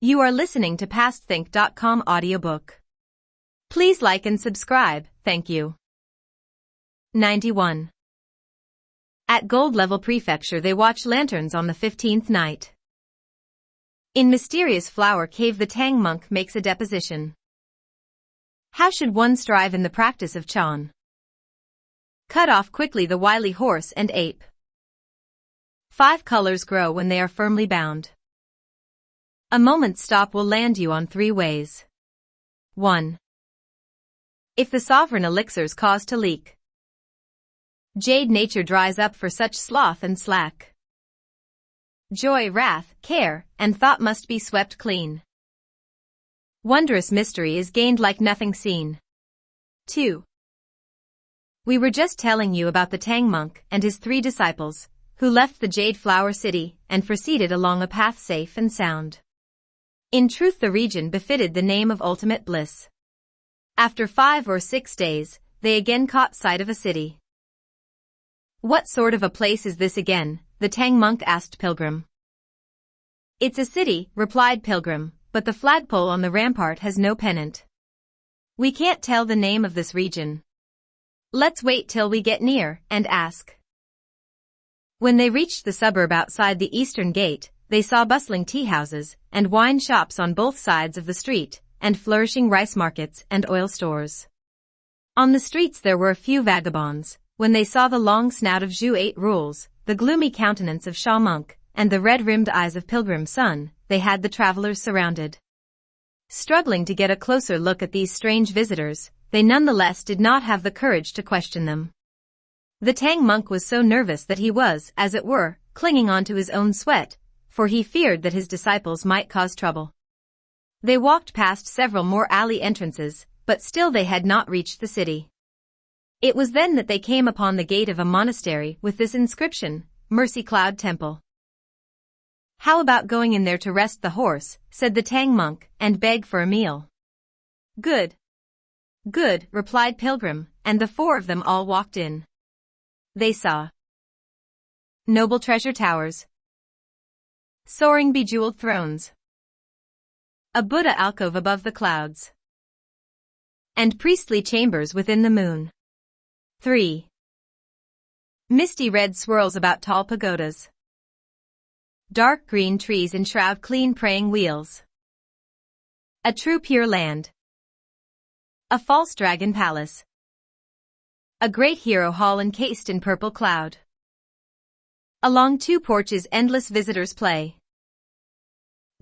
You are listening to PastThink.com audiobook. Please like and subscribe, thank you. 91. At Gold Level Prefecture they watch lanterns on the 15th night. In mysterious flower cave the Tang monk makes a deposition. How should one strive in the practice of Chan? Cut off quickly the wily horse and ape. 5 colors grow when they are firmly bound. A moment's stop will land you on 3 ways. 1. If the sovereign elixirs cause to leak. Jade nature dries up for such sloth and slack. Joy, wrath, care, and thought must be swept clean. Wondrous mystery is gained like nothing seen. 2. We were just telling you about the Tang monk and his 3 disciples, who left the Jade Flower City and proceeded along a path safe and sound. In truth the region befitted the name of ultimate bliss. After 5 or 6 days, they again caught sight of a city. What sort of a place is this again? The Tang monk asked Pilgrim. It's a city, replied Pilgrim, but the flagpole on the rampart has no pennant. We can't tell the name of this region. Let's wait till we get near and ask. When they reached the suburb outside the eastern gate, they saw bustling tea houses and wine shops on both sides of the street, and flourishing rice markets and oil stores. On the streets there were a few vagabonds. When they saw the long snout of Zhu 8 rules, the gloomy countenance of Sha monk, and the red-rimmed eyes of Pilgrim's son, they had the travelers surrounded. Struggling to get a closer look at these strange visitors, they nonetheless did not have the courage to question them. The Tang monk was so nervous that he was, as it were, clinging on to his own sweat, for he feared that his disciples might cause trouble. They walked past several more alley entrances, but still they had not reached the city. It was then that they came upon the gate of a monastery with this inscription, Mercy Cloud Temple. How about going in there to rest the horse, said the Tang monk, and beg for a meal? Good. Good, replied Pilgrim, and the 4 of them all walked in. They saw noble treasure towers, soaring bejeweled thrones, a Buddha alcove above the clouds, and priestly chambers within the moon. 3. Misty red swirls about tall pagodas. Dark green trees enshroud clean praying wheels. A true pure land. A false dragon palace. A great hero hall encased in purple cloud. Along 2 porches endless visitors play.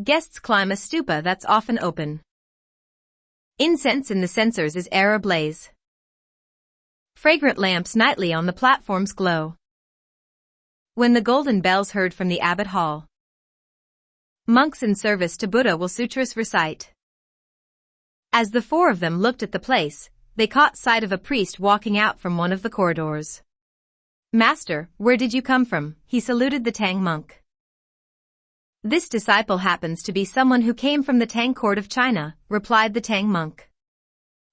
Guests climb a stupa that's often open. Incense in the censers is e'er ablaze. Fragrant lamps nightly on the platforms glow. When the golden bells heard from the abbot hall, monks in service to Buddha will sutras recite. As the 4 of them looked at the place, they caught sight of a priest walking out from one of the corridors. Master, where did you come from? He saluted the Tang monk. This disciple happens to be someone who came from the Tang court of China, replied the Tang monk.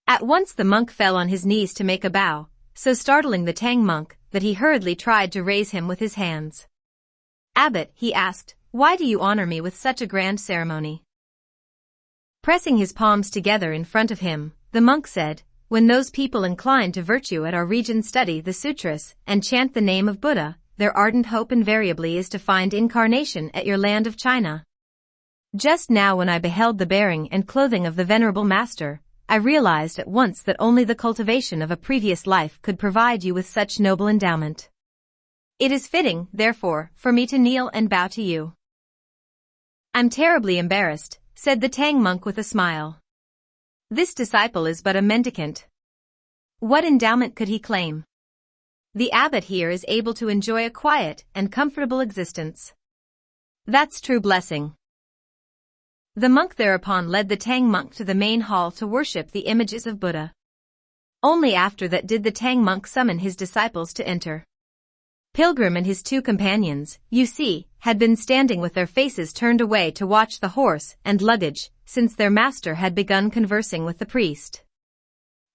At once the monk fell on his knees to make a bow, so startling the Tang monk that he hurriedly tried to raise him with his hands. Abbot, he asked, why do you honor me with such a grand ceremony? Pressing his palms together in front of him, the monk said, when those people inclined to virtue at our region study the sutras and chant the name of Buddha, their ardent hope invariably is to find incarnation at your land of China. Just now when I beheld the bearing and clothing of the venerable master, I realized at once that only the cultivation of a previous life could provide you with such noble endowment. It is fitting, therefore, for me to kneel and bow to you. I'm terribly embarrassed, said the Tang monk with a smile. This disciple is but a mendicant. What endowment could he claim? The abbot here is able to enjoy a quiet and comfortable existence. That's true blessing. The monk thereupon led the Tang monk to the main hall to worship the images of Buddha. Only after that did the Tang monk summon his disciples to enter. Pilgrim and his 2 companions, you see, had been standing with their faces turned away to watch the horse and luggage, since their master had begun conversing with the priest.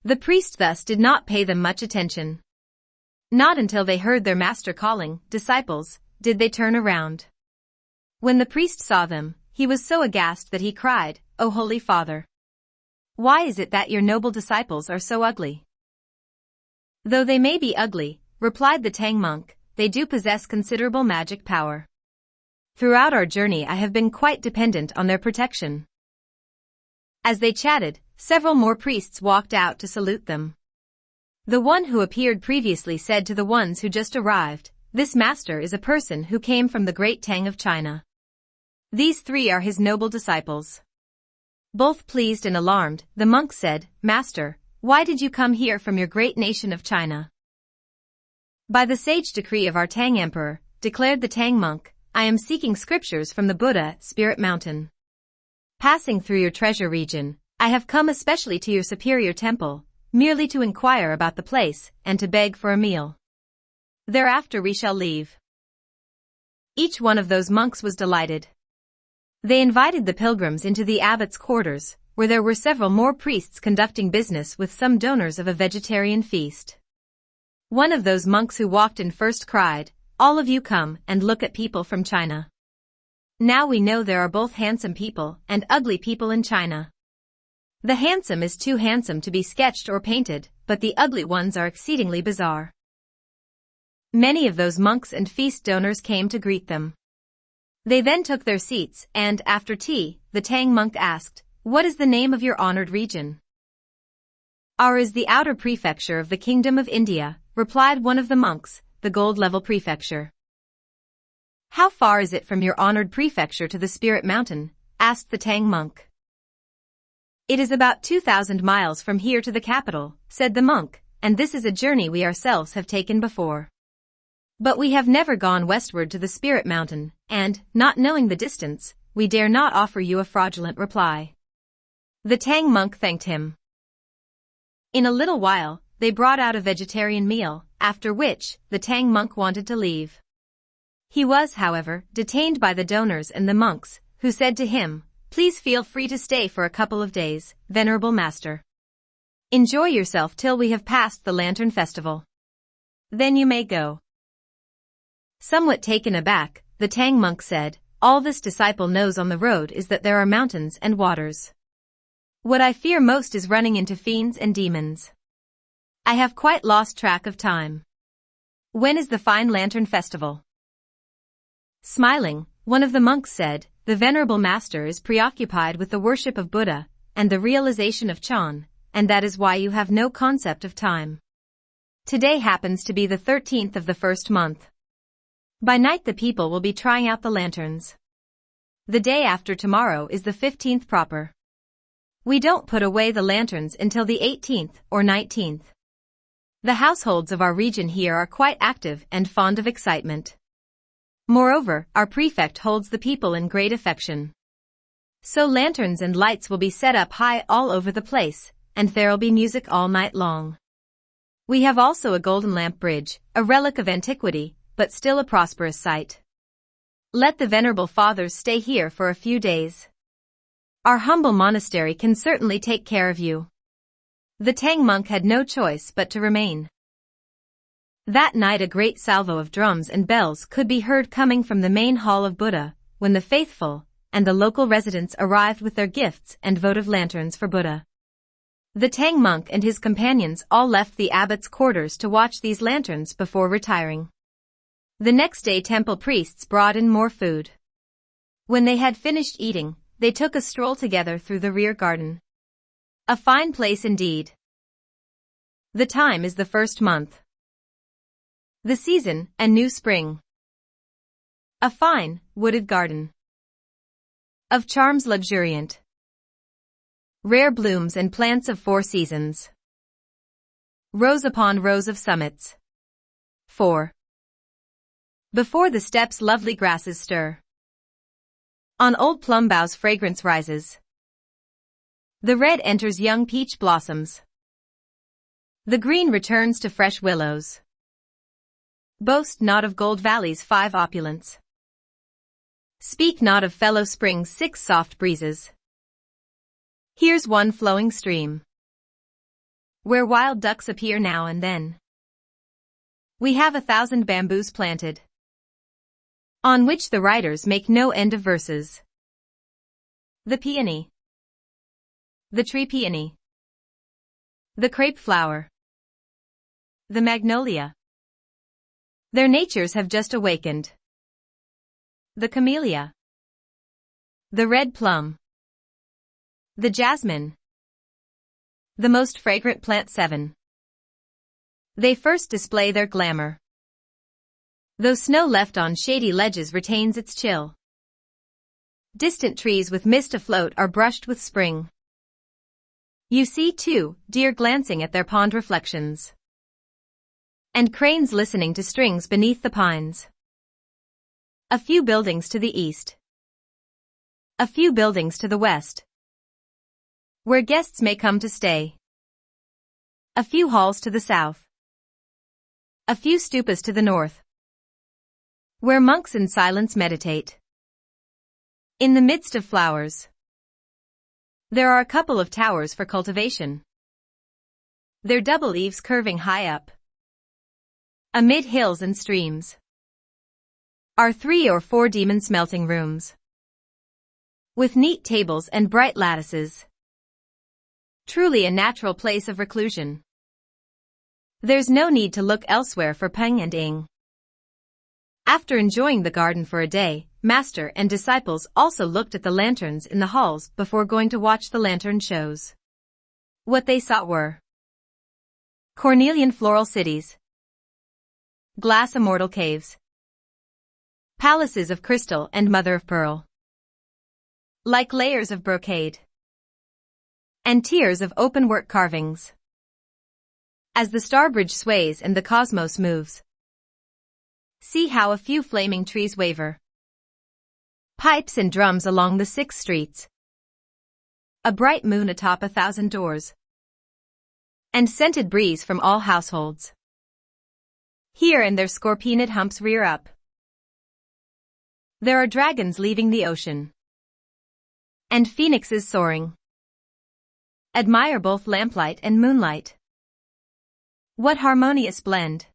The priest thus did not pay them much attention. Not until they heard their master calling, disciples, did they turn around. When the priest saw them, he was so aghast that he cried, "O Holy Father! Why is it that your noble disciples are so ugly?" "Though they may be ugly," replied the Tang monk, "they do possess considerable magic power. Throughout our journey I have been quite dependent on their protection." As they chatted, several more priests walked out to salute them. The one who appeared previously said to the ones who just arrived, "This master is a person who came from the great Tang of China. These three are his noble disciples." Both pleased and alarmed, the monk said, "Master, why did you come here from your great nation of China?" "By the sage decree of our Tang emperor," declared the Tang monk, "I am seeking scriptures from the Buddha, Spirit Mountain. Passing through your treasure region, I have come especially to your superior temple, merely to inquire about the place, and to beg for a meal. Thereafter we shall leave." Each one of those monks was delighted. They invited the pilgrims into the abbot's quarters, where there were several more priests conducting business with some donors of a vegetarian feast. One of those monks who walked in first cried, "All of you come and look at people from China. Now we know there are both handsome people and ugly people in China. The handsome is too handsome to be sketched or painted, but the ugly ones are exceedingly bizarre." Many of those monks and feast donors came to greet them. They then took their seats, and after tea, the Tang monk asked, "What is the name of your honored region?" "Ours is the outer prefecture of the Kingdom of India," replied one of the monks, "the gold level prefecture." "How far is it from your honored prefecture to the Spirit Mountain?" asked the Tang monk. "It is about 2,000 miles from here to the capital," said the monk, "and this is a journey we ourselves have taken before. But we have never gone westward to the Spirit Mountain, and, not knowing the distance, we dare not offer you a fraudulent reply." The Tang monk thanked him. In a little while, they brought out a vegetarian meal, after which, the Tang monk wanted to leave. He was, however, detained by the donors and the monks, who said to him, "Please feel free to stay for a couple of days, venerable master. Enjoy yourself till we have passed the Lantern Festival. Then you may go." Somewhat taken aback, the Tang monk said, "All this disciple knows on the road is that there are mountains and waters. What I fear most is running into fiends and demons. I have quite lost track of time. When is the fine Lantern Festival?" Smiling, one of the monks said, "The venerable master is preoccupied with the worship of Buddha and the realization of Chan, and that is why you have no concept of time. Today happens to be the 13th of the first month. By night the people will be trying out the lanterns. The day after tomorrow is the 15th proper. We don't put away the lanterns until the 18th or 19th. The households of our region here are quite active and fond of excitement. Moreover, our prefect holds the people in great affection. So lanterns and lights will be set up high all over the place, and there'll be music all night long. We have also a golden lamp bridge, a relic of antiquity, but still a prosperous sight. Let the venerable fathers stay here for a few days. Our humble monastery can certainly take care of you." The Tang monk had no choice but to remain. That night a great salvo of drums and bells could be heard coming from the main hall of Buddha, when the faithful and the local residents arrived with their gifts and votive lanterns for Buddha. The Tang monk and his companions all left the abbot's quarters to watch these lanterns before retiring. The next day temple priests brought in more food. When they had finished eating, they took a stroll together through the rear garden. A fine place indeed. The time is the first month. The season, a new spring. A fine, wooded garden. Of charms luxuriant. Rare blooms and plants of 4 seasons. Rows upon rows of summits. 4. Before the steps lovely grasses stir. On old plum boughs fragrance rises. The red enters young peach blossoms. The green returns to fresh willows. Boast not of gold valleys 5 opulence. Speak not of fellow springs 6 soft breezes. Here's one flowing stream, where wild ducks appear now and then. We have 1,000 bamboos planted, on which the writers make no end of verses. The peony. The tree peony. The crepe flower. The magnolia. Their natures have just awakened. The camellia. The red plum. The jasmine. The most fragrant plant 7. They first display their glamour. Though snow left on shady ledges retains its chill. Distant trees with mist afloat are brushed with spring. You see, too, deer glancing at their pond reflections. And cranes listening to strings beneath the pines. A few buildings to the east. A few buildings to the west. Where guests may come to stay. A few halls to the south. A few stupas to the north. Where monks in silence meditate. In the midst of flowers. There are a couple of towers for cultivation. Their double eaves curving high up. Amid hills and streams. Are 3 or 4 demon smelting rooms. With neat tables and bright lattices. Truly a natural place of reclusion. There's no need to look elsewhere for Peng and Ing. After enjoying the garden for a day, master and disciples also looked at the lanterns in the halls before going to watch the lantern shows. What they saw were cornelian floral cities, glass immortal caves, palaces of crystal and mother of pearl, like layers of brocade, and tiers of open-work carvings. As the starbridge sways and the cosmos moves, see how a few flaming trees waver. Pipes and drums along the 6 streets. A bright moon atop 1,000 doors. And scented breeze from all households. Here and there scorpionid humps rear up. There are dragons leaving the ocean. And phoenixes soaring. Admire both lamplight and moonlight. What harmonious blend.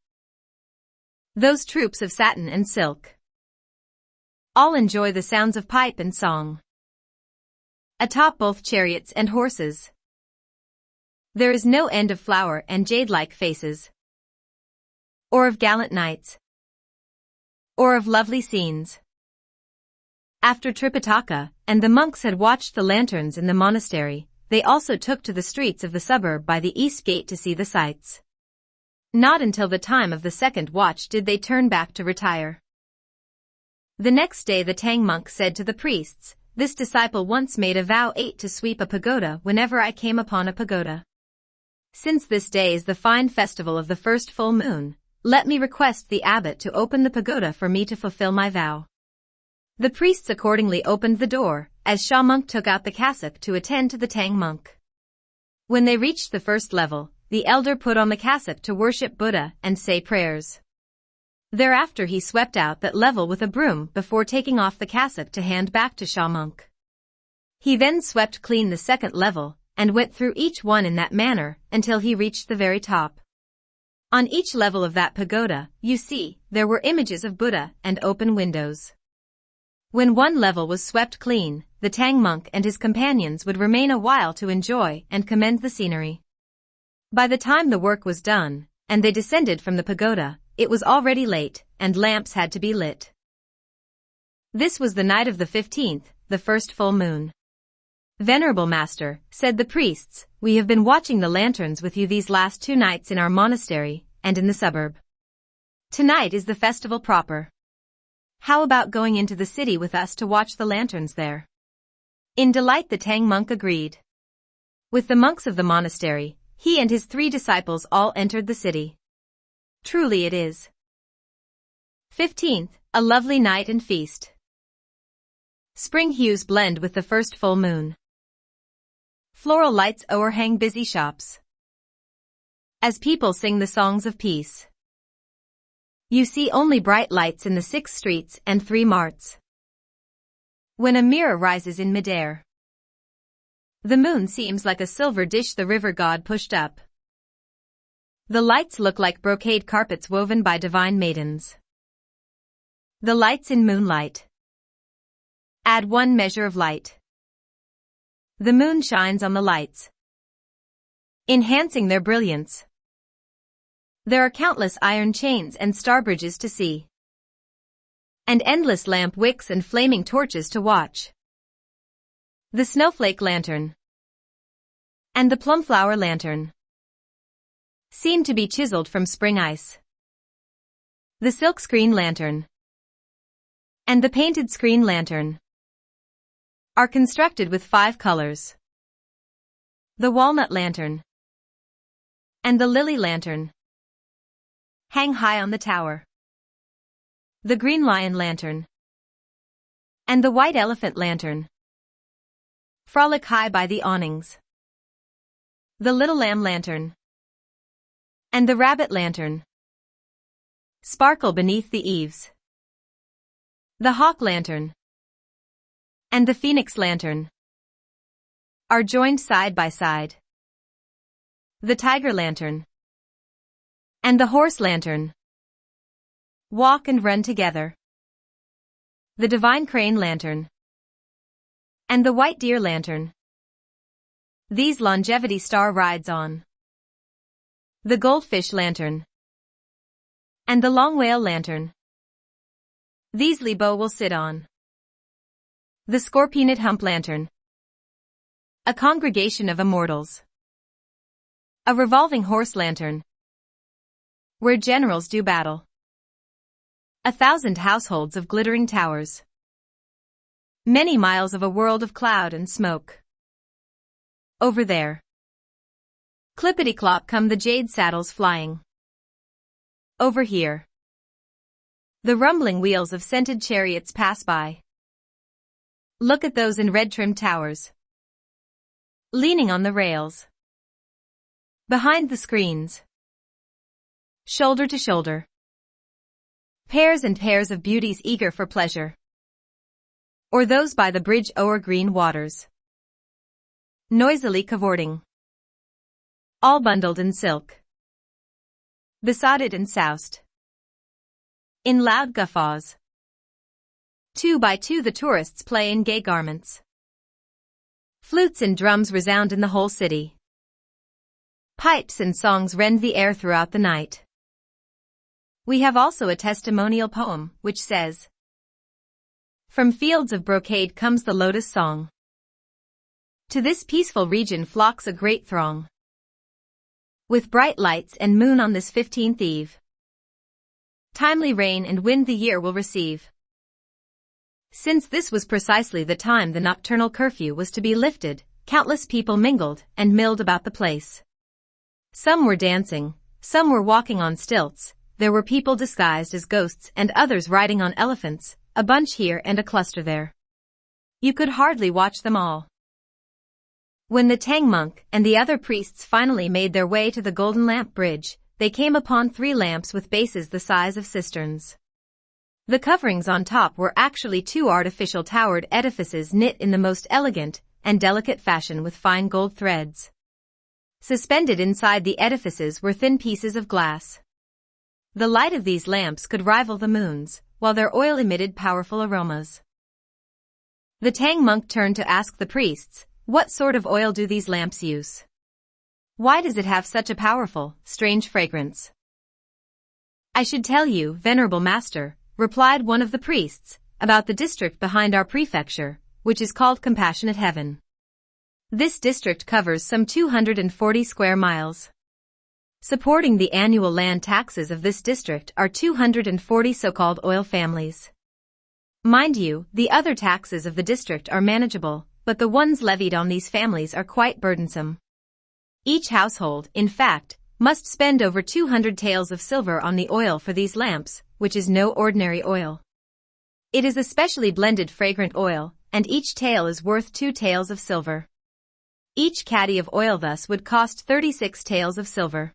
Those troops of satin and silk. All enjoy the sounds of pipe and song. Atop both chariots and horses. There is no end of flower and jade-like faces. Or of gallant knights. Or of lovely scenes. After Tripitaka and the monks had watched the lanterns in the monastery, they also took to the streets of the suburb by the east gate to see the sights. Not until the time of the second watch did they turn back to retire. The next day the Tang monk said to the priests, "This disciple once made a vow 8 to sweep a pagoda whenever I came upon a pagoda. Since this day is the fine festival of the first full moon, let me request the abbot to open the pagoda for me to fulfill my vow." The priests accordingly opened the door, as Sha monk took out the cassock to attend to the Tang monk. When they reached the first level, the elder put on the cassock to worship Buddha and say prayers. Thereafter he swept out that level with a broom before taking off the cassock to hand back to Sha monk. He then swept clean the second level, and went through each one in that manner until he reached the very top. On each level of that pagoda, you see, there were images of Buddha and open windows. When one level was swept clean, the Tang monk and his companions would remain a while to enjoy and commend the scenery. By the time the work was done, and they descended from the pagoda, it was already late, and lamps had to be lit. This was the night of the 15th, the first full moon. "Venerable Master," said the priests, "we have been watching the lanterns with you these last 2 nights in our monastery, and in the suburb. Tonight is the festival proper. How about going into the city with us to watch the lanterns there?" In delight the Tang monk agreed. With the monks of the monastery, he and his 3 disciples all entered the city. Truly it is 15th, a lovely night and feast. Spring hues blend with the first full moon. Floral lights o'erhang busy shops. As people sing the songs of peace. You see only bright lights in the 6 streets and 3 marts. When a mirror rises in midair, the moon seems like a silver dish the river god pushed up. The lights look like brocade carpets woven by divine maidens. The lights in moonlight add 1 measure of light. The moon shines on the lights, enhancing their brilliance. There are countless iron chains and star bridges to see, and endless lamp wicks and flaming torches to watch. The snowflake lantern and the plumflower lantern seem to be chiseled from spring ice. The silkscreen lantern and the painted screen lantern are constructed with 5 colors. The walnut lantern and the lily lantern hang high on the tower. The green lion lantern and the white elephant lantern frolic high by the awnings. The little lamb lantern and the rabbit lantern sparkle beneath the eaves. The hawk lantern and the phoenix lantern are joined side by side. The tiger lantern and the horse lantern walk and run together. The divine crane lantern and the white deer lantern, these longevity star rides on. The goldfish lantern and the long whale lantern, these Libo will sit on. The scorpionid hump lantern, a congregation of immortals. A revolving horse lantern, where generals do battle. 1,000 households of glittering towers. Many miles of a world of cloud and smoke. Over there, clippity-clop come the jade saddles flying. Over here, the rumbling wheels of scented chariots pass by. Look at those in red-trimmed towers, leaning on the rails. Behind the screens, shoulder to shoulder, pairs and pairs of beauties eager for pleasure. Or those by the bridge o'er green waters, noisily cavorting, all bundled in silk, besotted and soused in loud guffaws. 2 by 2 the tourists play in gay garments. Flutes and drums resound in the whole city. Pipes and songs rend the air throughout the night. We have also a testimonial poem, which says, "From fields of brocade comes the lotus song. To this peaceful region flocks a great throng. With bright lights and moon on this 15th eve, timely rain and wind the year will receive." Since this was precisely the time the nocturnal curfew was to be lifted, countless people mingled and milled about the place. Some were dancing, some were walking on stilts, there were people disguised as ghosts and others riding on elephants, a bunch here and a cluster there. You could hardly watch them all. When the Tang monk and the other priests finally made their way to the Golden Lamp Bridge, they came upon 3 lamps with bases the size of cisterns. The coverings on top were actually 2 artificial towered edifices knit in the most elegant and delicate fashion with fine gold threads. Suspended inside the edifices were thin pieces of glass. The light of these lamps could rival the moon's, while their oil emitted powerful aromas. The Tang monk turned to ask the priests, "What sort of oil do these lamps use? Why does it have such a powerful, strange fragrance?" "I should tell you, venerable master," replied one of the priests, "about the district behind our prefecture, which is called Compassionate Heaven. This district covers some 240 square miles. Supporting the annual land taxes of this district are 240 so-called oil families. Mind you, the other taxes of the district are manageable, but the ones levied on these families are quite burdensome. Each household, in fact, must spend over 200 taels of silver on the oil for these lamps, which is no ordinary oil. It is a specially blended fragrant oil, and each tael is worth 2 taels of silver. Each caddy of oil thus would cost 36 taels of silver.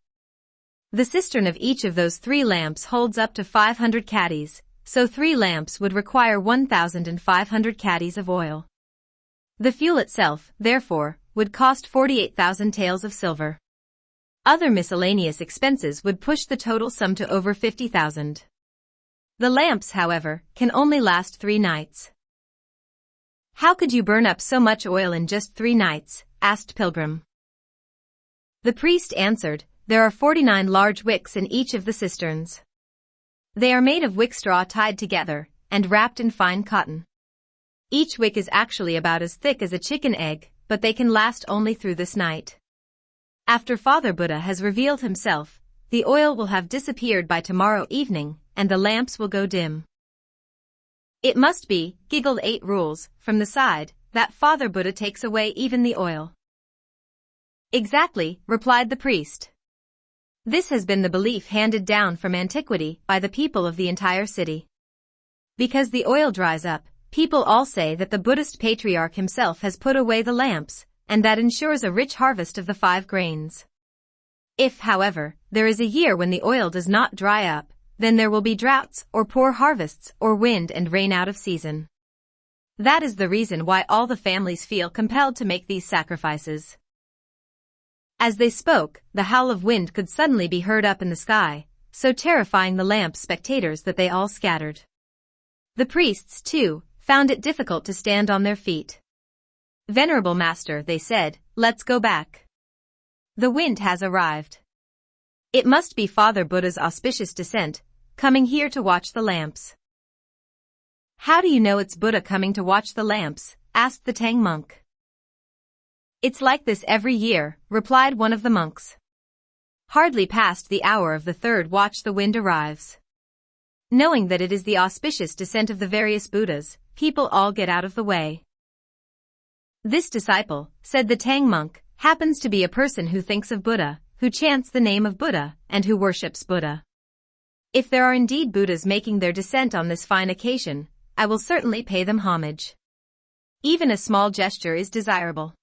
The cistern of each of those 3 lamps holds up to 500 caddies, so 3 lamps would require 1,500 caddies of oil. The fuel itself, therefore, would cost 48,000 taels of silver. Other miscellaneous expenses would push the total sum to over 50,000. The lamps, however, can only last 3 nights. How could you burn up so much oil in just 3 nights? Asked Pilgrim. The priest answered, there are 49 large wicks in each of the cisterns. They are made of wick straw tied together, and wrapped in fine cotton. Each wick is actually about as thick as a chicken egg, but they can last only through this night. After Father Buddha has revealed himself, the oil will have disappeared by tomorrow evening, and the lamps will go dim. It must be, giggled 8 Rules, from the side, that Father Buddha takes away even the oil. Exactly, replied the priest. This has been the belief handed down from antiquity by the people of the entire city. Because the oil dries up, people all say that the Buddhist patriarch himself has put away the lamps, and that ensures a rich harvest of the 5 grains. If, however, there is a year when the oil does not dry up, then there will be droughts, or poor harvests, or wind and rain out of season. That is the reason why all the families feel compelled to make these sacrifices. As they spoke, the howl of wind could suddenly be heard up in the sky, so terrifying the lamp's spectators that they all scattered. The priests, too, found it difficult to stand on their feet. Venerable Master, they said, let's go back. The wind has arrived. It must be Father Buddha's auspicious descent, coming here to watch the lamps. How do you know it's Buddha coming to watch the lamps? Asked the Tang monk. It's like this every year, replied one of the monks. Hardly past the hour of the 3rd watch the wind arrives. Knowing that it is the auspicious descent of the various Buddhas, people all get out of the way. This disciple, said the Tang monk, happens to be a person who thinks of Buddha, who chants the name of Buddha, and who worships Buddha. If there are indeed Buddhas making their descent on this fine occasion, I will certainly pay them homage. Even a small gesture is desirable.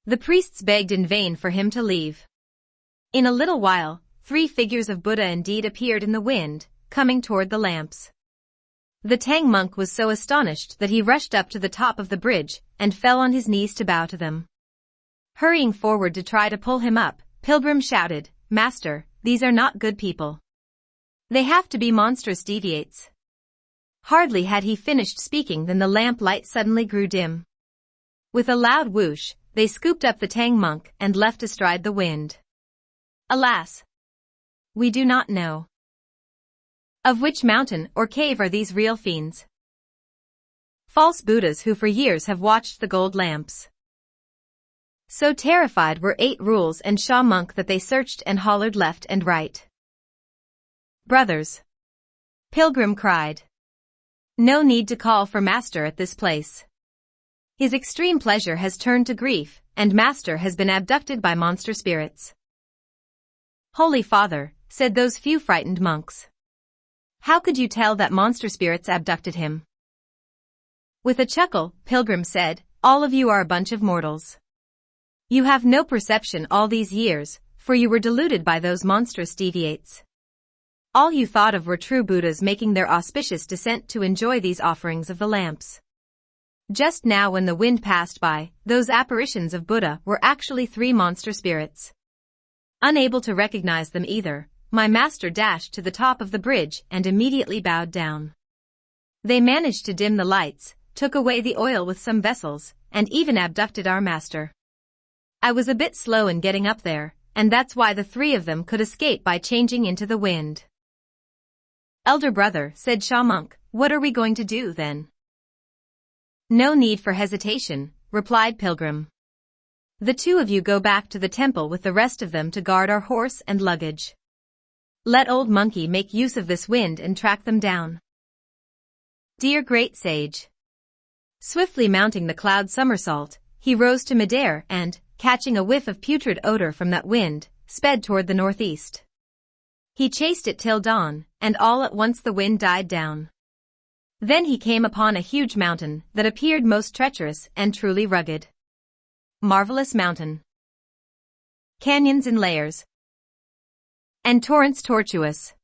The priests begged in vain for him to leave. In a little while, 3 figures of Buddha indeed appeared in the wind, coming toward the lamps. The Tang monk was so astonished that he rushed up to the top of the bridge and fell on his knees to bow to them. Hurrying forward to try to pull him up, Pilgrim shouted, Master, these are not good people. They have to be monstrous deviates. Hardly had he finished speaking than the lamp light suddenly grew dim. With a loud whoosh, they scooped up the Tang monk and left astride the wind. Alas! We do not know. Of which mountain or cave are these real fiends? False Buddhas who for years have watched the gold lamps. So terrified were 8 Rules and Sha monk that they searched and hollered left and right. Brothers! Pilgrim cried. No need to call for Master at this place. His extreme pleasure has turned to grief, and Master has been abducted by monster spirits. Holy Father, said those few frightened monks. How could you tell that monster spirits abducted him? With a chuckle, Pilgrim said, all of you are a bunch of mortals. You have no perception all these years, for you were deluded by those monstrous deviates. All you thought of were true Buddhas making their auspicious descent to enjoy these offerings of the lamps. Just now when the wind passed by, those apparitions of Buddha were actually 3 monster spirits. Unable to recognize them either, my master dashed to the top of the bridge and immediately bowed down. They managed to dim the lights, took away the oil with some vessels, and even abducted our master. I was a bit slow in getting up there, and that's why the 3 of them could escape by changing into the wind. Elder brother, said Sha monk, what are we going to do then? No need for hesitation, replied Pilgrim. The 2 of you go back to the temple with the rest of them to guard our horse and luggage. Let Old Monkey make use of this wind and track them down. Dear great sage. Swiftly mounting the cloud somersault, he rose to midair and, catching a whiff of putrid odor from that wind, sped toward the northeast. He chased it till dawn, and all at once the wind died down. Then he came upon a huge mountain that appeared most treacherous and truly rugged. Marvelous mountain. Canyons in layers. And torrents tortuous.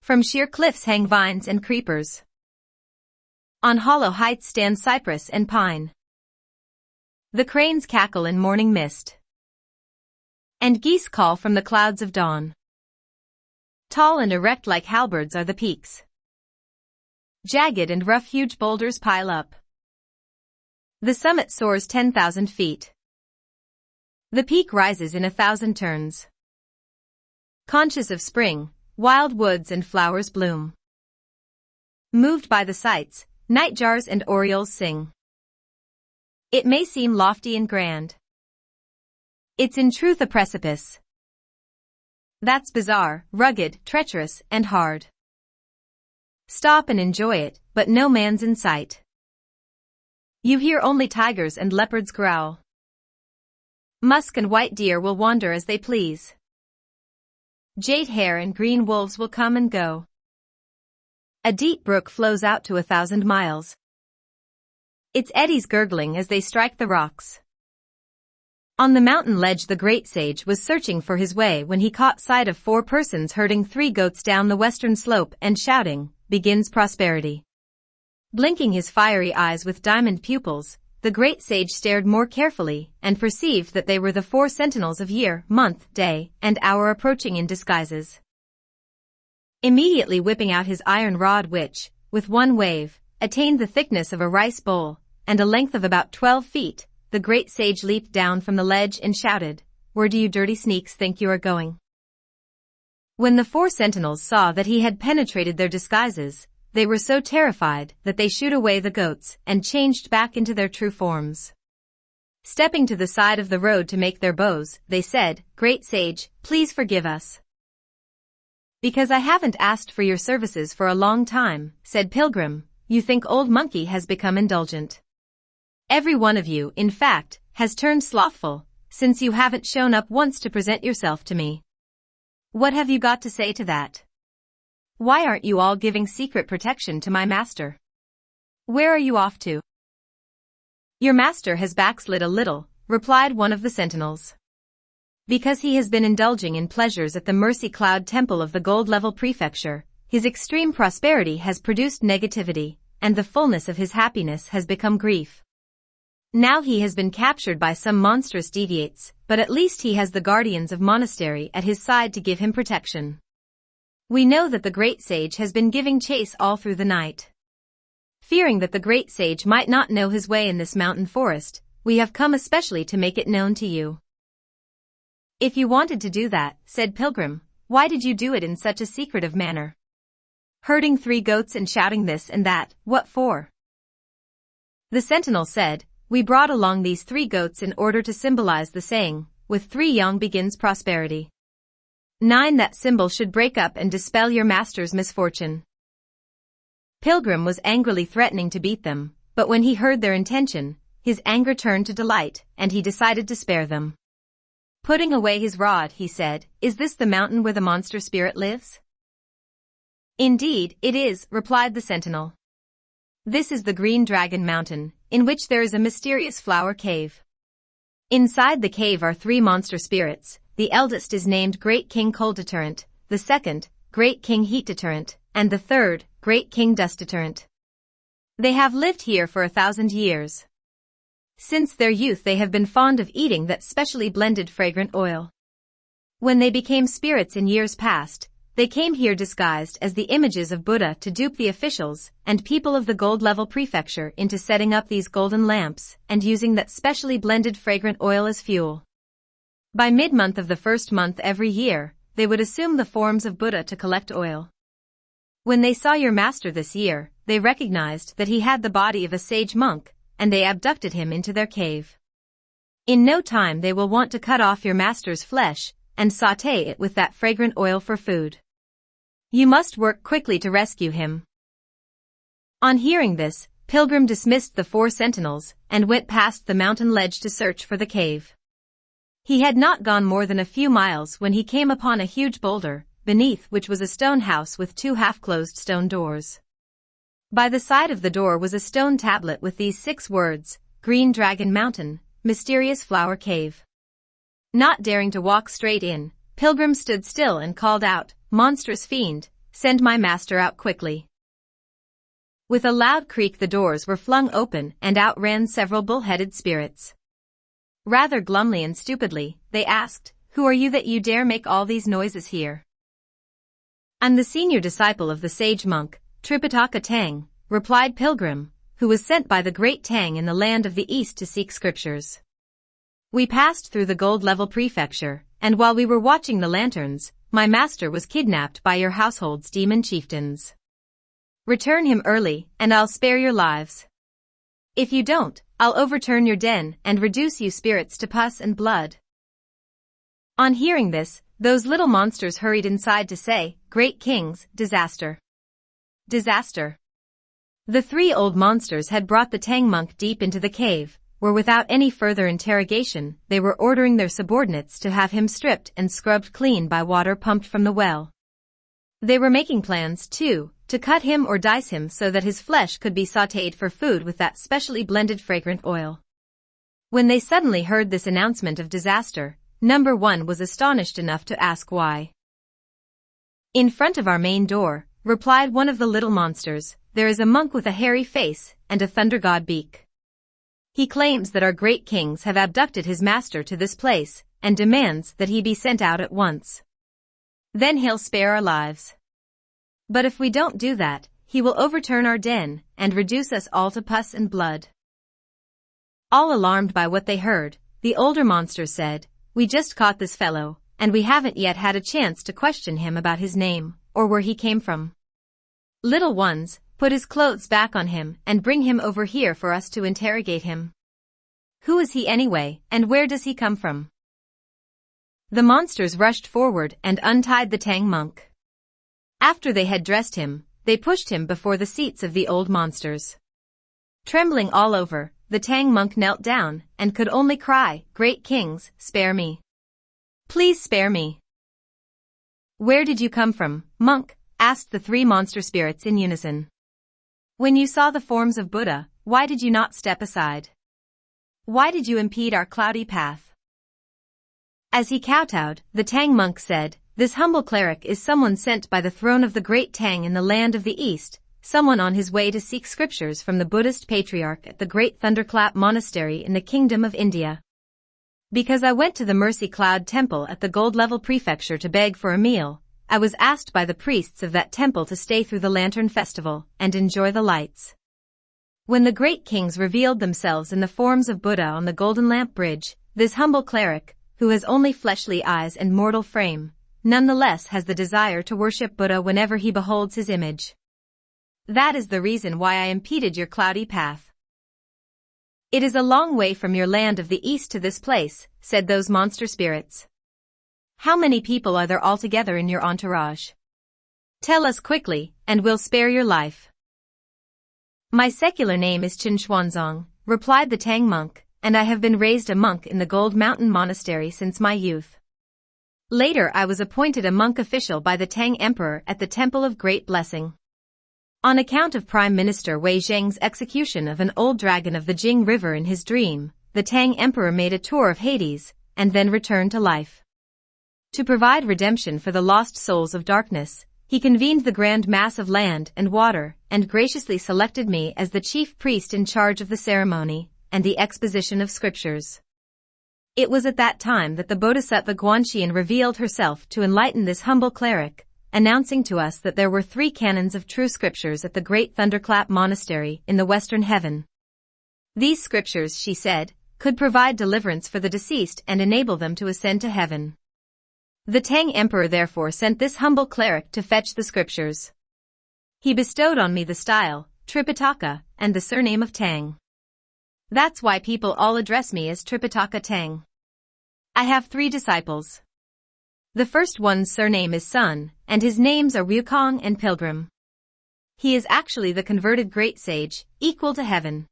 From sheer cliffs hang vines and creepers. On hollow heights stand cypress and pine. The cranes cackle in morning mist. And geese call from the clouds of dawn. Tall and erect like halberds are the peaks. Jagged and rough huge boulders pile up. The summit soars 10,000 feet. The peak rises in 1,000 turns. Conscious of spring, wild woods and flowers bloom. Moved by the sights, nightjars and orioles sing. It may seem lofty and grand. It's in truth a precipice. That's bizarre, rugged, treacherous, and hard. Stop and enjoy it, but no man's in sight. You hear only tigers and leopards growl. Musk and white deer will wander as they please. Jade hare and green wolves will come and go. A deep brook flows out to 1,000 miles. Its eddies gurgling as they strike the rocks. On the mountain ledge the great sage was searching for his way when he caught sight of 4 persons herding 3 goats down the western slope and shouting, "Begins prosperity." Blinking his fiery eyes with diamond pupils, the great sage stared more carefully and perceived that they were the 4 sentinels of year, month, day, and hour approaching in disguises. Immediately whipping out his iron rod which, with one wave, attained the thickness of a rice bowl, and a length of about 12 feet, the great sage leaped down from the ledge and shouted, "Where do you dirty sneaks think you are going?" When the 4 sentinels saw that he had penetrated their disguises, they were so terrified that they shooed away the goats and changed back into their true forms. Stepping to the side of the road to make their bows, they said, "Great sage, please forgive us." "Because I haven't asked for your services for a long time," said Pilgrim, "you think Old Monkey has become indulgent. Every one of you, in fact, has turned slothful, since you haven't shown up once to present yourself to me. What have you got to say to that? Why aren't you all giving secret protection to my master? Where are you off to?" "Your master has backslid a little," replied one of the sentinels. "Because he has been indulging in pleasures at the Mercy Cloud Temple of the Gold Level Prefecture, his extreme prosperity has produced negativity, and the fullness of his happiness has become grief. Now he has been captured by some monstrous deviates, but at least he has the guardians of monastery at his side to give him protection. We know that the great sage has been giving chase all through the night. Fearing that the great sage might not know his way in this mountain forest, we have come especially to make it known to you." "If you wanted to do that," said Pilgrim, "why did you do it in such a secretive manner? Herding 3 goats and shouting this and that, what for?" The sentinel said, "We brought along these 3 goats in order to symbolize the saying, 'With 3 young begins prosperity.' 9 That symbol should break up and dispel your master's misfortune." Pilgrim was angrily threatening to beat them, but when he heard their intention, his anger turned to delight, and he decided to spare them. Putting away his rod, he said, "Is this the mountain where the monster spirit lives?" "Indeed, it is," replied the sentinel. "This is the Green Dragon Mountain, in which there is a mysterious flower cave. Inside the cave are 3 monster spirits. The eldest is named Great King Cold Deterrent, the second, Great King Heat Deterrent, and the third, Great King Dust Deterrent. They have lived here for 1,000 years. Since their youth they have been fond of eating that specially blended fragrant oil. When they became spirits in years past, they came here disguised as the images of Buddha to dupe the officials and people of the Gold Level Prefecture into setting up these golden lamps and using that specially blended fragrant oil as fuel. By mid-month of the first month every year, they would assume the forms of Buddha to collect oil. When they saw your master this year, they recognized that he had the body of a sage monk, and they abducted him into their cave. In no time they will want to cut off your master's flesh and sauté it with that fragrant oil for food. You must work quickly to rescue him." On hearing this, Pilgrim dismissed the 4 sentinels and went past the mountain ledge to search for the cave. He had not gone more than a few miles when he came upon a huge boulder, beneath which was a stone house with 2 half-closed stone doors. By the side of the door was a stone tablet with these 6 words, "Green Dragon Mountain, Mysterious Flower Cave." Not daring to walk straight in, Pilgrim stood still and called out, "Monstrous fiend, send my master out quickly." With a loud creak the doors were flung open and out ran several bull-headed spirits. Rather glumly and stupidly, they asked, "Who are you that you dare make all these noises here?" "I'm the senior disciple of the sage monk, Tripitaka Tang," replied Pilgrim, who was sent by the great Tang in the land of the east to seek scriptures. We passed through the gold level prefecture, and while we were watching the lanterns, my master was kidnapped by your household's demon chieftains. Return him early, and I'll spare your lives. If you don't, I'll overturn your den and reduce you spirits to pus and blood." On hearing this, those little monsters hurried inside to say, "Great kings, disaster. Disaster." The three old monsters had brought the Tang monk deep into the cave, where without any further interrogation, they were ordering their subordinates to have him stripped and scrubbed clean by water pumped from the well. They were making plans, too, to cut him or dice him so that his flesh could be sautéed for food with that specially blended fragrant oil. When they suddenly heard this announcement of disaster, number one was astonished enough to ask why. "In front of our main door," replied one of the little monsters, "there is a monk with a hairy face and a thunder god beak. He claims that our great kings have abducted his master to this place, and demands that he be sent out at once. Then he'll spare our lives. But if we don't do that, he will overturn our den, and reduce us all to pus and blood." All alarmed by what they heard, the older monster said, "We just caught this fellow, and we haven't yet had a chance to question him about his name, or where he came from. Little ones, put his clothes back on him and bring him over here for us to interrogate him. Who is he anyway, and where does he come from?" The monsters rushed forward and untied the Tang monk. After they had dressed him, they pushed him before the seats of the old monsters. Trembling all over, the Tang monk knelt down and could only cry, "Great kings, spare me. Please spare me." "Where did you come from, monk?" asked the three monster spirits in unison. "When you saw the forms of Buddha, why did you not step aside? Why did you impede our cloudy path?" As he kowtowed, the Tang monk said, "This humble cleric is someone sent by the throne of the great Tang in the land of the East, someone on his way to seek scriptures from the Buddhist patriarch at the great Thunderclap Monastery in the Kingdom of India. Because I went to the Mercy Cloud Temple at the Gold Level Prefecture to beg for a meal, I was asked by the priests of that temple to stay through the Lantern Festival and enjoy the lights. When the great kings revealed themselves in the forms of Buddha on the Golden Lamp Bridge, this humble cleric, who has only fleshly eyes and mortal frame, nonetheless has the desire to worship Buddha whenever he beholds his image. That is the reason why I impeded your cloudy path." "It is a long way from your land of the East to this place," said those monster spirits. "How many people are there altogether in your entourage? Tell us quickly, and we'll spare your life." "My secular name is Chen Xuanzong," replied the Tang monk, "and I have been raised a monk in the Gold Mountain Monastery since my youth. Later I was appointed a monk official by the Tang Emperor at the Temple of Great Blessing. On account of Prime Minister Wei Zheng's execution of an old dragon of the Jing River in his dream, the Tang Emperor made a tour of Hades, and then returned to life. To provide redemption for the lost souls of darkness, he convened the grand mass of land and water, and graciously selected me as the chief priest in charge of the ceremony and the exposition of scriptures. It was at that time that the Bodhisattva Guanxian revealed herself to enlighten this humble cleric, announcing to us that there were 3 canons of true scriptures at the great Thunderclap Monastery in the western heaven. These scriptures, she said, could provide deliverance for the deceased and enable them to ascend to heaven. The Tang Emperor therefore sent this humble cleric to fetch the scriptures. He bestowed on me the style, Tripitaka, and the surname of Tang. That's why people all address me as Tripitaka Tang. I have 3 disciples. The first one's surname is Sun, and his names are Wukong and Pilgrim. He is actually the converted great sage, equal to heaven."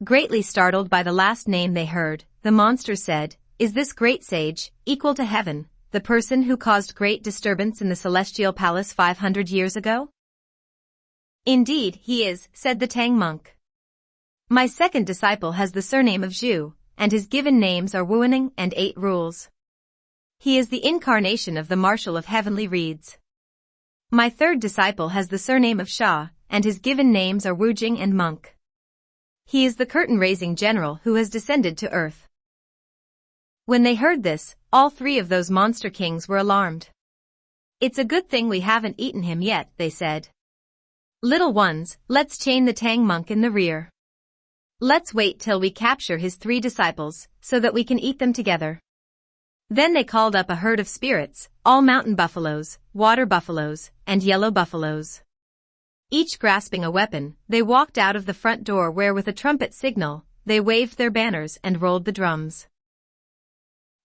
Greatly startled by the last name they heard, the monster said, "Is this great sage, equal to heaven, the person who caused great disturbance in the celestial palace 500 years ago?" "Indeed, he is," said the Tang monk. "My second disciple has the surname of Zhu, and his given names are Wuening and 8 Rules. He is the incarnation of the Marshal of Heavenly Reeds. My third disciple has the surname of Sha, and his given names are Wu Jing and Monk. He is the curtain-raising general who has descended to earth." When they heard this, all 3 of those monster kings were alarmed. "It's a good thing we haven't eaten him yet," they said. Little ones, let's chain the Tang monk in the rear. Let's wait till we capture his 3 disciples, so that we can eat them together. Then they called up a herd of spirits, all mountain buffaloes, water buffaloes, and yellow buffaloes. Each grasping a weapon, they walked out of the front door where with a trumpet signal, they waved their banners and rolled the drums.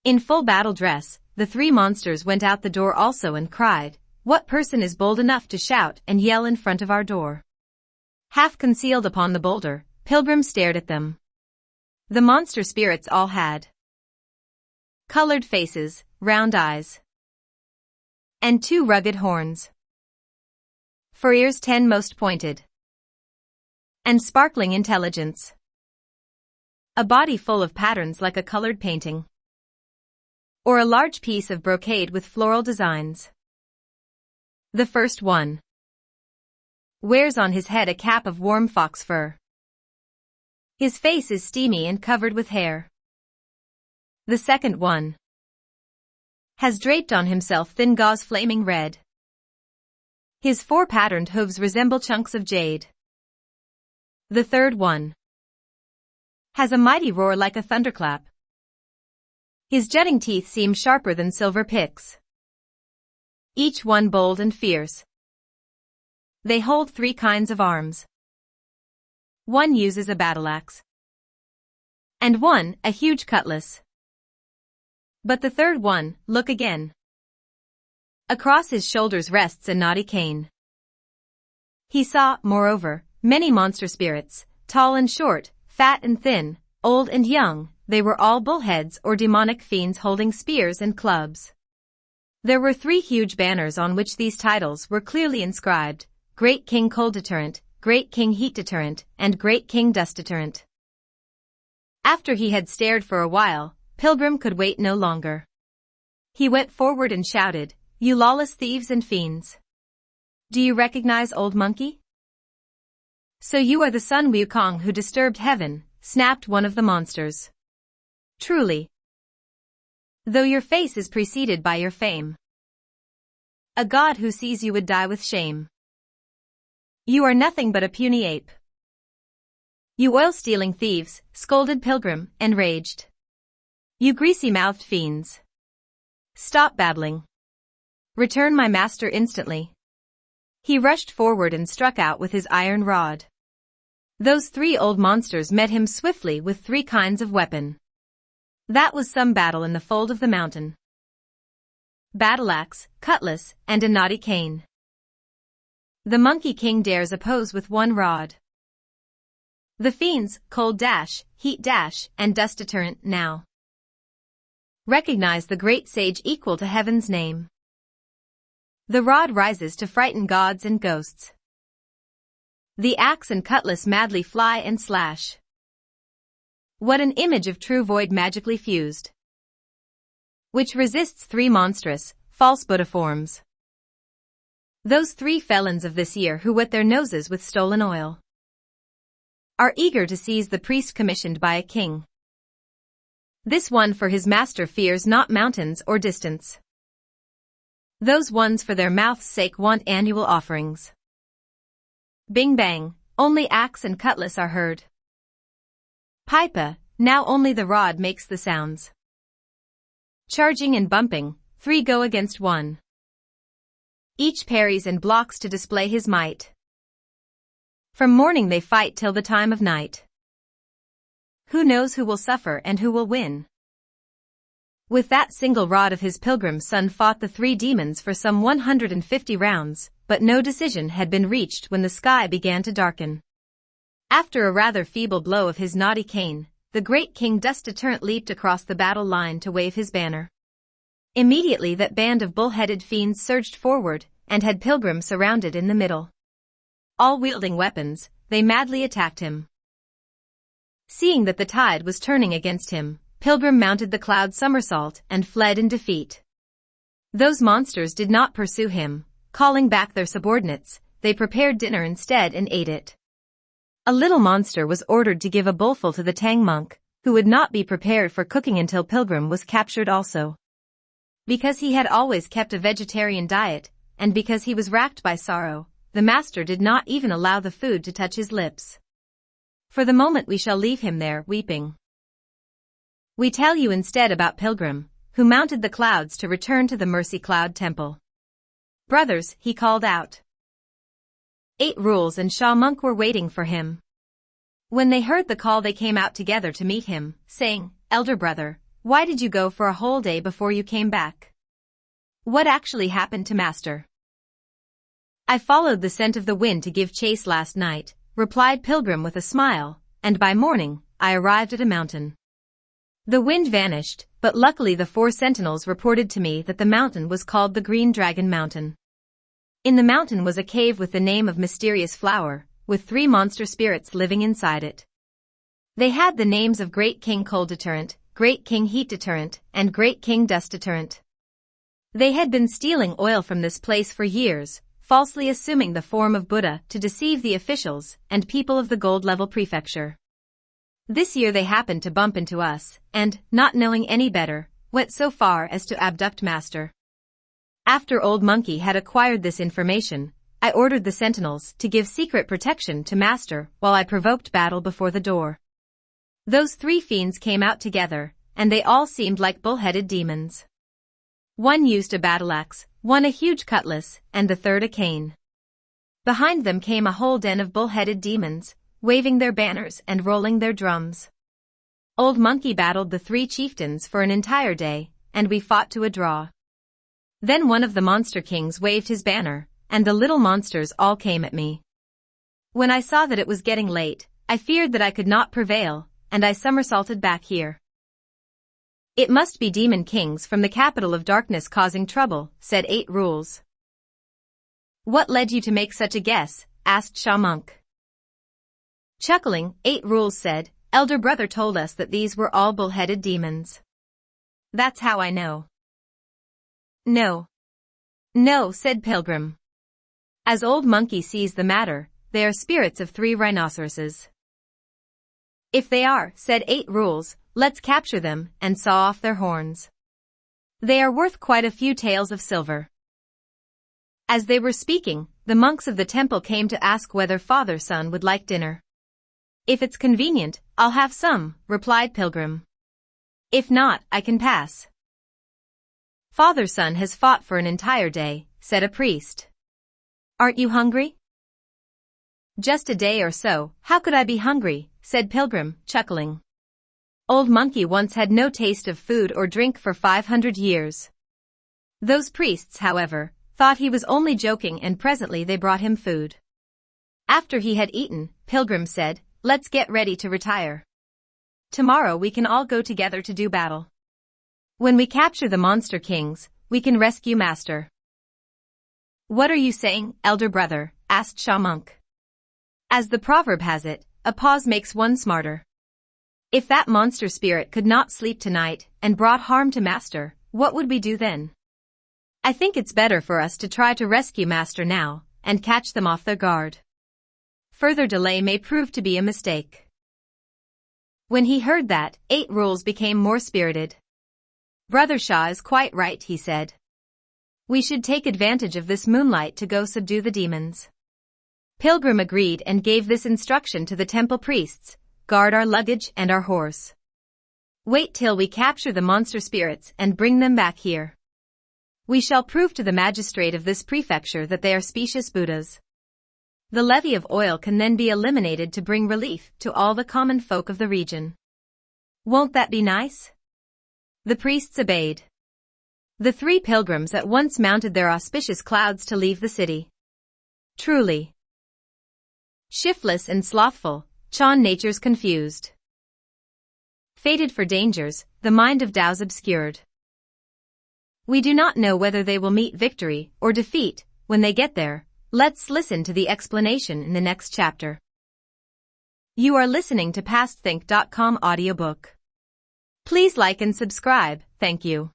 In full battle dress, the 3 monsters went out the door also and cried, "What person is bold enough to shout and yell in front of our door?" Half concealed upon the boulder, Pilgrim stared at them. The monster spirits all had colored faces, round eyes, and 2 rugged horns. For ears 10 most pointed, and sparkling intelligence. A body full of patterns like a colored painting, or a large piece of brocade with floral designs. The first one wears on his head a cap of warm fox fur. His face is steamy and covered with hair. The second one has draped on himself thin gauze flaming red. His 4 patterned hooves resemble chunks of jade. The third one has a mighty roar like a thunderclap. His jutting teeth seem sharper than silver picks. Each one bold and fierce. They hold 3 kinds of arms. One uses a battle axe, and one a huge cutlass. But the third one, look again. Across his shoulders rests a knotty cane. He saw, moreover, many monster spirits, tall and short, fat and thin, old and young. They were all bullheads or demonic fiends holding spears and clubs. There were 3 huge banners on which these titles were clearly inscribed: Great King Cold Deterrent, Great King Heat Deterrent, and Great King Dust Deterrent. After he had stared for a while, Pilgrim could wait no longer. He went forward and shouted, "You lawless thieves and fiends! Do you recognize Old Monkey?" "So you are the Sun Wukong who disturbed heaven," snapped one of the monsters. "Truly. Though your face is preceded by your fame. A god who sees you would die with shame. You are nothing but a puny ape." "You oil-stealing thieves," scolded Pilgrim, enraged. "You greasy-mouthed fiends. Stop babbling. Return my master instantly." He rushed forward and struck out with his iron rod. Those 3 old monsters met him swiftly with 3 kinds of weapon. That was some battle in the fold of the mountain. Battle axe, cutlass, and a knotty cane. The Monkey King dares oppose with 1 rod. The fiends, cold dash, heat dash, and dust deterrent now recognize the great sage equal to heaven's name. The rod rises to frighten gods and ghosts. The axe and cutlass madly fly and slash. What an image of true void magically fused, which resists 3 monstrous, false Buddha forms. Those 3 felons of this year who wet their noses with stolen oil are eager to seize the priest commissioned by a king. This one for his master fears not mountains or distance. Those ones for their mouth's sake want annual offerings. Bing bang, only axe and cutlass are heard. Pipa, now only the rod makes the sounds. Charging and bumping, 3 go against 1. Each parries and blocks to display his might. From morning they fight till the time of night. Who knows who will suffer and who will win? With that single rod of his Pilgrim's son fought the 3 demons for some 150 rounds, but no decision had been reached when the sky began to darken. After a rather feeble blow of his knotty cane, the great King Dust Deterrent leaped across the battle line to wave his banner. Immediately that band of bull-headed fiends surged forward, and had Pilgrim surrounded in the middle. All wielding weapons, they madly attacked him. Seeing that the tide was turning against him, Pilgrim mounted the cloud somersault and fled in defeat. Those monsters did not pursue him. Calling back their subordinates, they prepared dinner instead and ate it. A little monster was ordered to give a bowlful to the Tang monk, who would not be prepared for cooking until Pilgrim was captured also. Because he had always kept a vegetarian diet, and because he was racked by sorrow, the master did not even allow the food to touch his lips. For the moment we shall leave him there, weeping. We tell you instead about Pilgrim, who mounted the clouds to return to the Mercy Cloud Temple. Brothers, he called out. 8 Rules and Sha Monk were waiting for him. When they heard the call they came out together to meet him, saying, Elder brother, why did you go for a whole day before you came back? What actually happened to Master? I followed the scent of the wind to give chase last night, replied Pilgrim with a smile, and by morning, I arrived at a mountain. The wind vanished, but luckily the 4 sentinels reported to me that the mountain was called the Green Dragon Mountain. In the mountain was a cave with the name of Mysterious Flower, with 3 monster spirits living inside it. They had the names of Great King Cold Deterrent, Great King Heat Deterrent, and Great King Dust Deterrent. They had been stealing oil from this place for years, falsely assuming the form of Buddha to deceive the officials and people of the Gold Level Prefecture. This year they happened to bump into us, and, not knowing any better, went so far as to abduct Master. After Old Monkey had acquired this information, I ordered the sentinels to give secret protection to Master while I provoked battle before the door. Those 3 fiends came out together, and they all seemed like bull-headed demons. One used a battle-axe, one a huge cutlass, and the third a cane. Behind them came a whole den of bull-headed demons, waving their banners and rolling their drums. Old Monkey battled the 3 chieftains for an entire day, and we fought to a draw. Then one of the monster kings waved his banner, and the little monsters all came at me. When I saw that it was getting late, I feared that I could not prevail, and I somersaulted back here. It must be demon kings from the capital of darkness causing trouble, said 8 Rules. What led you to make such a guess? Asked Sha Monk. Chuckling, 8 Rules said, Elder brother told us that these were all bull-headed demons. That's how I know. No. No, said Pilgrim. As Old Monkey sees the matter, they are spirits of 3 rhinoceroses. If they are, said 8 Rules, let's capture them and saw off their horns. They are worth quite a few taels of silver. As they were speaking, the monks of the temple came to ask whether Father-son would like dinner. If it's convenient, I'll have some, replied Pilgrim. If not, I can pass. Father-son has fought for an entire day, said a priest. Aren't you hungry? Just a day or so, how could I be hungry, said Pilgrim, chuckling. Old Monkey once had no taste of food or drink for 500 years. Those priests, however, thought he was only joking and presently they brought him food. After he had eaten, Pilgrim said, let's get ready to retire. Tomorrow we can all go together to do battle. When we capture the monster kings, we can rescue Master. What are you saying, elder brother? Asked Sha Monk. As the proverb has it, a pause makes one smarter. If that monster spirit could not sleep tonight and brought harm to Master, what would we do then? I think it's better for us to try to rescue Master now and catch them off their guard. Further delay may prove to be a mistake. When he heard that, 8 Rules became more spirited. Brother Sha is quite right, he said. We should take advantage of this moonlight to go subdue the demons. Pilgrim agreed and gave this instruction to the temple priests, guard our luggage and our horse. Wait till we capture the monster spirits and bring them back here. We shall prove to the magistrate of this prefecture that they are specious Buddhas. The levy of oil can then be eliminated to bring relief to all the common folk of the region. Won't that be nice? The priests obeyed. The 3 pilgrims at once mounted their auspicious clouds to leave the city. Truly shiftless and slothful, Chan nature's confused. Fated for dangers, the mind of Tao's obscured. We do not know whether they will meet victory or defeat when they get there. Let's listen to the explanation in the next chapter. You are listening to PastThink.com audiobook. Please like and subscribe, thank you.